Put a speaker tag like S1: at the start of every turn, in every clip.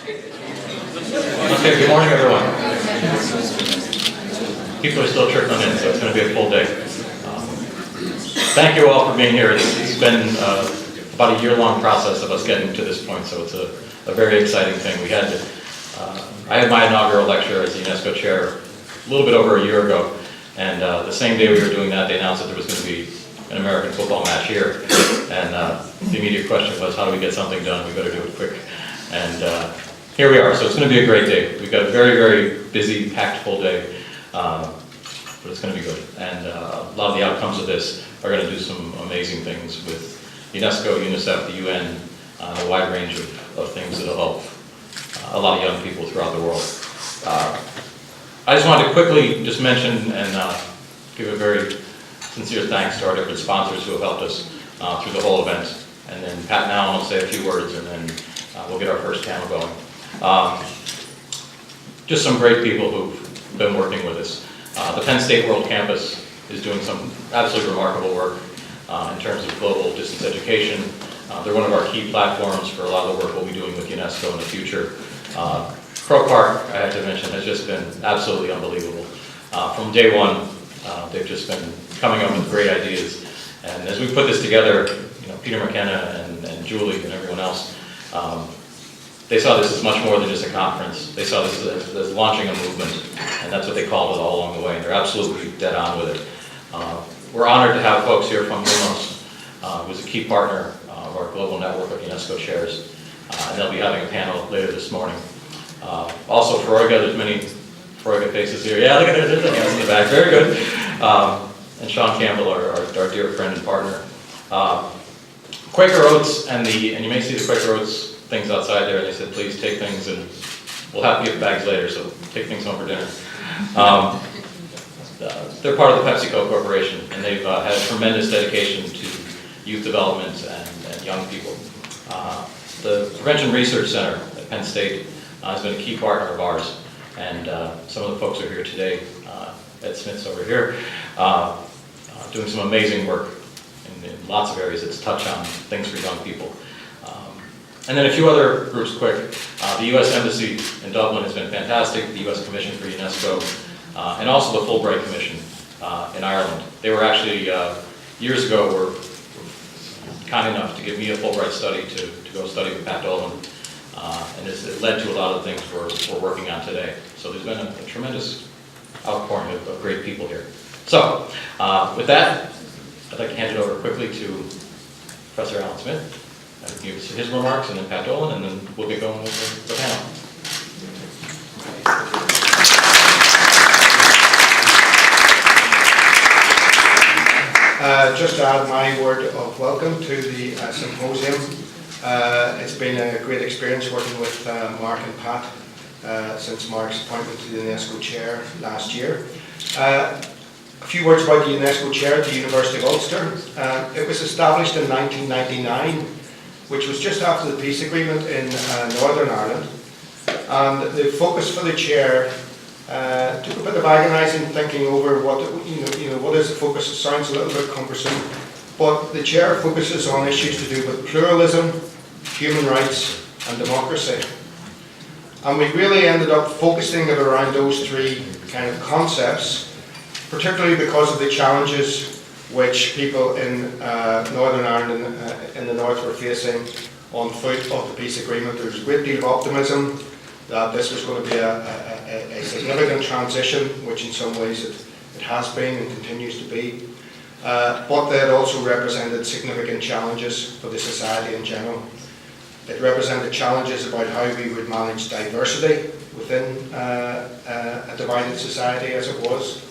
S1: Okay, good morning, everyone. People are still trickling in, so it's going to be a full day. Thank you all for being here. It's been about a year-long process of us getting to this point, so it's a very exciting thing. I had my inaugural lecture as the UNESCO chair a little bit over a year ago, and the same day we were doing that, they announced that there was going to be an American football match here, and the immediate question was, how do we get something done? We better do it quick. And here we are, so it's going to be a great day. We've got a very, very busy, packed full day, but it's going to be good. And a lot of the outcomes of this are going to do some amazing things with UNESCO, UNICEF, the UN, a wide range of things that will help a lot of young people throughout the world. I just wanted to quickly just mention and give a very sincere thanks to our different sponsors who have helped us through the whole event. And then Pat and Alan will say a few words, and then we'll get our first panel going. Just some great people who've been working with us. The Penn State World Campus is doing some absolutely remarkable work in terms of global distance education. They're one of our key platforms for a lot of the work we'll be doing with UNESCO in the future. Croke Park, I have to mention, has just been absolutely unbelievable. From day one, they've just been coming up with great ideas. And as we put this together, Peter McKenna and Julie and everyone else, they saw this as much more than just a conference. They saw this as launching a movement, and that's what they called it all along the way, and they're absolutely dead on with it. We're honored to have folks here from Lumos, who's a key partner of our global network of UNESCO chairs, and they'll be having a panel later this morning. Also, Freuga, there's many Freuga faces here. Yeah, look at there's the hands in the back, very good. And Sean Campbell, our dear friend and partner. Quaker Oats, and you may see the Quaker Oats things outside there, and they said, please take things, and we'll have gift bags later, so take things home for dinner. They're part of the PepsiCo Corporation, and they've had a tremendous dedication to youth development and young people. The Prevention Research Center at Penn State has been a key partner of ours, and some of the folks are here today. Ed Smith's over here, doing some amazing work in lots of areas that touch on things for young people. And then a few other groups quick. The U.S. Embassy in Dublin has been fantastic, the U.S. Commission for UNESCO, and also the Fulbright Commission in Ireland. They were actually, years ago, were kind enough to give me a Fulbright study to go study with Pat Dolan, and it led to a lot of the things we're working on today. So there's been a tremendous outpouring of great people here. So, with that, I'd like to hand it over quickly to Professor Alan Smith. Give us his remarks, and then Pat Dolan, and then we'll get going with the panel.
S2: Just to add my word of welcome to the symposium. It's been a great experience working with Mark and Pat since Mark's appointment to the UNESCO chair last year. A few words about the UNESCO chair at the University of Ulster. It was established in 1999, which was just after the peace agreement in Northern Ireland. And the focus for the chair took a bit of agonising thinking over what is the focus. It sounds a little bit cumbersome, but the chair focuses on issues to do with pluralism, human rights, and democracy. And we really ended up focusing it around those three kind of concepts, particularly because of the challenges which people in Northern Ireland in the north were facing on foot of the peace agreement. There was a great deal of optimism that this was going to be a significant transition, which in some ways it has been and continues to be. But that also represented significant challenges for the society in general. It represented challenges about how we would manage diversity within a divided society as it was.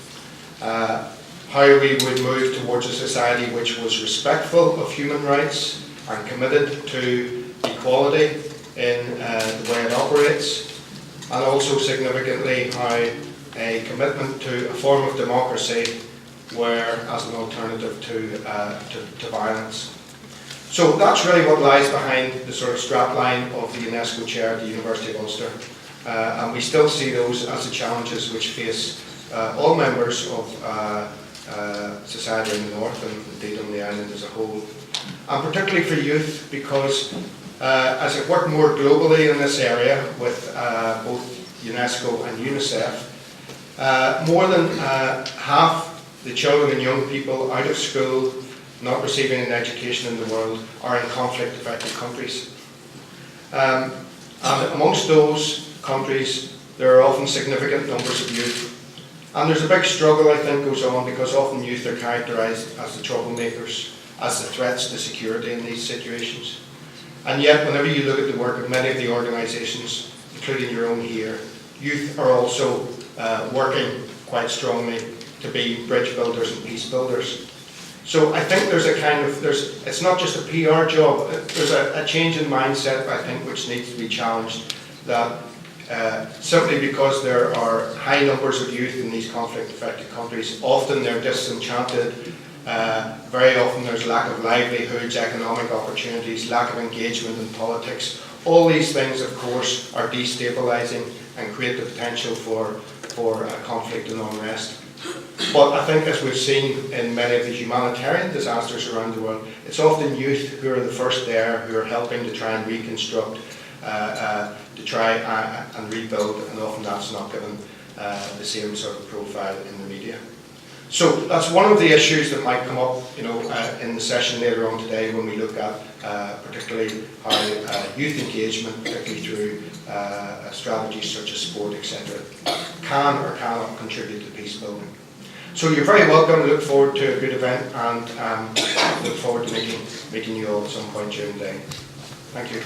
S2: How we would move towards a society which was respectful of human rights and committed to equality in the way it operates, and also significantly how a commitment to a form of democracy where as an alternative to violence. So that's really what lies behind the sort of strapline of the UNESCO chair at the University of Ulster, and we still see those as the challenges which face all members of society in the north and indeed on the island as a whole, and particularly for youth, because As I've worked more globally in this area with both UNESCO and UNICEF, more than half the children and young people out of school not receiving an education in the world are in conflict-affected countries. And amongst those countries, there are often significant numbers of youth. And there's a big struggle, I think, goes on because often youth are characterised as the troublemakers, as the threats to security in these situations. And yet, whenever you look at the work of many of the organisations, including your own here, youth are also working quite strongly to be bridge builders and peace builders. So I think there's a kind of, it's not just a PR job, there's a change in mindset, I think, which needs to be challenged, that simply because there are high numbers of youth in these conflict-affected countries, often they're disenchanted, very often there's lack of livelihoods, economic opportunities, lack of engagement in politics. All these things, of course, are destabilising and create the potential for conflict and unrest. But I think, as we've seen in many of the humanitarian disasters around the world, it's often youth who are the first there, who are helping to try and reconstruct, to try and rebuild, and often that's not given the same sort of profile in the media. So that's one of the issues that might come up, in the session later on today when we look at particularly how youth engagement, particularly through strategies such as sport, etc., can or cannot contribute to peace building. So you're very welcome. We look forward to a good event and look forward to meeting you all at some point during the day. Thank you.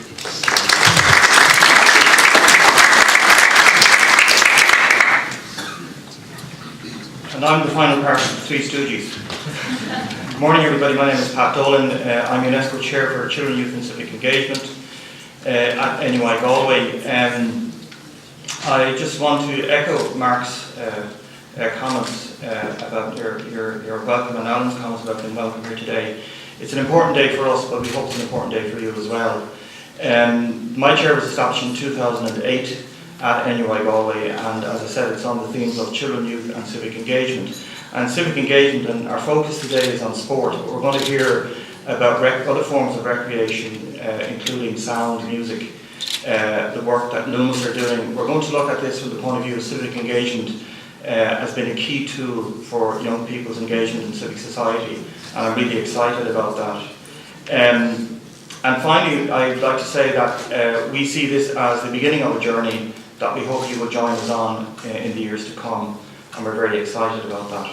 S3: And I'm the final part of the Three Stooges. Good morning, everybody. My name is Pat Dolan. I'm UNESCO Chair for Children, Youth and Civic Engagement at NUI Galway. I just want to echo Mark's comments about your welcome and Alan's comments about being welcome here today. It's an important day for us, but we hope it's an important day for you as well. My chair was established in 2008 at NUI Galway, and as I said, it's on the themes of children, youth and civic engagement. And civic engagement, and our focus today is on sport, but we're going to hear about other forms of recreation, including sound, music, the work that Lumos are doing. We're going to look at this from the point of view of civic engagement has been a key tool for young people's engagement in civic society, and I'm really excited about that. And finally, I'd like to say that we see this as the beginning of a journey that we hope you will join us on in the years to come, and we're very excited about that.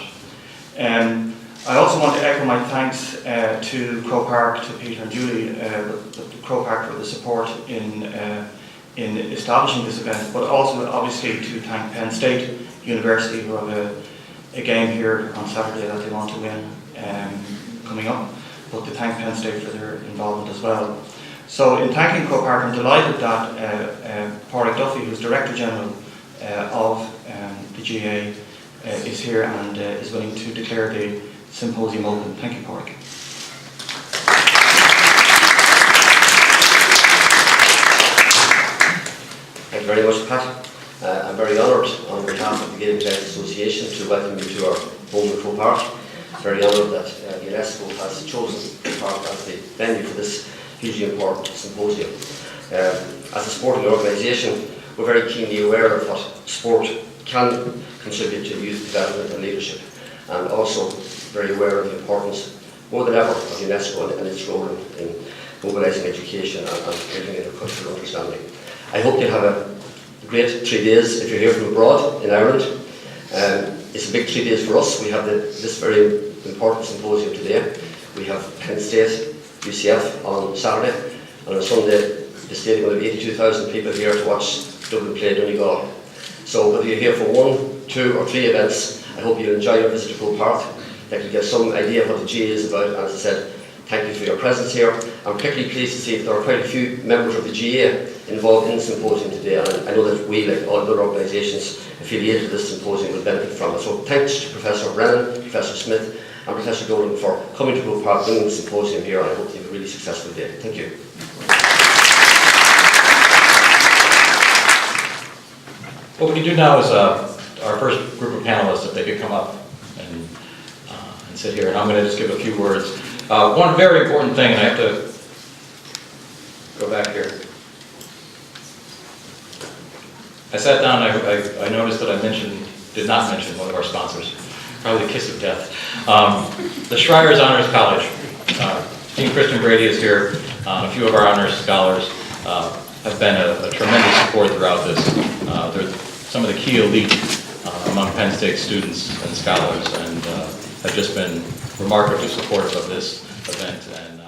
S3: I also want to echo my thanks to Croke Park, to Peter and Julie, the Croke Park for the support in establishing this event, but also obviously to thank Penn State University, who have a game here on Saturday that they want to win coming up, but to thank Penn State for their involvement as well. So in thanking Croke Park, I'm delighted that Pádraig Duffy, who's Director General of the GA, is here and is willing to declare the symposium open. Thank you, Pádraig.
S4: Thank you very much, Pat. I'm very honoured on behalf of the Gaelic Events Association to welcome you to our home in Croke Park. Very honoured that UNESCO has chosen Croke Park as the venue for this hugely important symposium. As a sporting organisation, we're very keenly aware of what sport can contribute to youth development and leadership, and also very aware of the importance, more than ever, of UNESCO and its role in mobilising education and building a cultural understanding. I hope you'll have a great 3 days if you're here from abroad in Ireland. It's a big 3 days for us. We have this very important symposium today. We have Penn State, UCF on Saturday, and on Sunday the stadium will have 82,000 people here to watch Dublin play Donegal. So whether you're here for 1, 2 or 3 events, I hope you'll enjoy your visit to Croke Park, that you'll get some idea of what the GA is about. And as I said, thank you for your presence here. I'm particularly pleased to see that there are quite a few members of the GA involved in the symposium today, and I know that we, like all other organisations affiliated with this symposium, will benefit from it. So thanks to Professor Brennan, Professor Smith and Professor Dolan for coming to Croke Park, bringing the symposium here, and I hope you have a really successful day. Thank you.
S1: What we can do now is our first group of panelists, if they could come up and sit here, and I'm going to just give a few words. One very important thing, and I have to Go back here. I sat down, I noticed that I did not mention one of our sponsors, probably the kiss of death. The Schreier's Honors College. Dean Christian Brady is here. A few of our honors scholars have been a tremendous support throughout this. They're some of the key elite among Penn State students and scholars, and have just been remarkably supportive of this event. And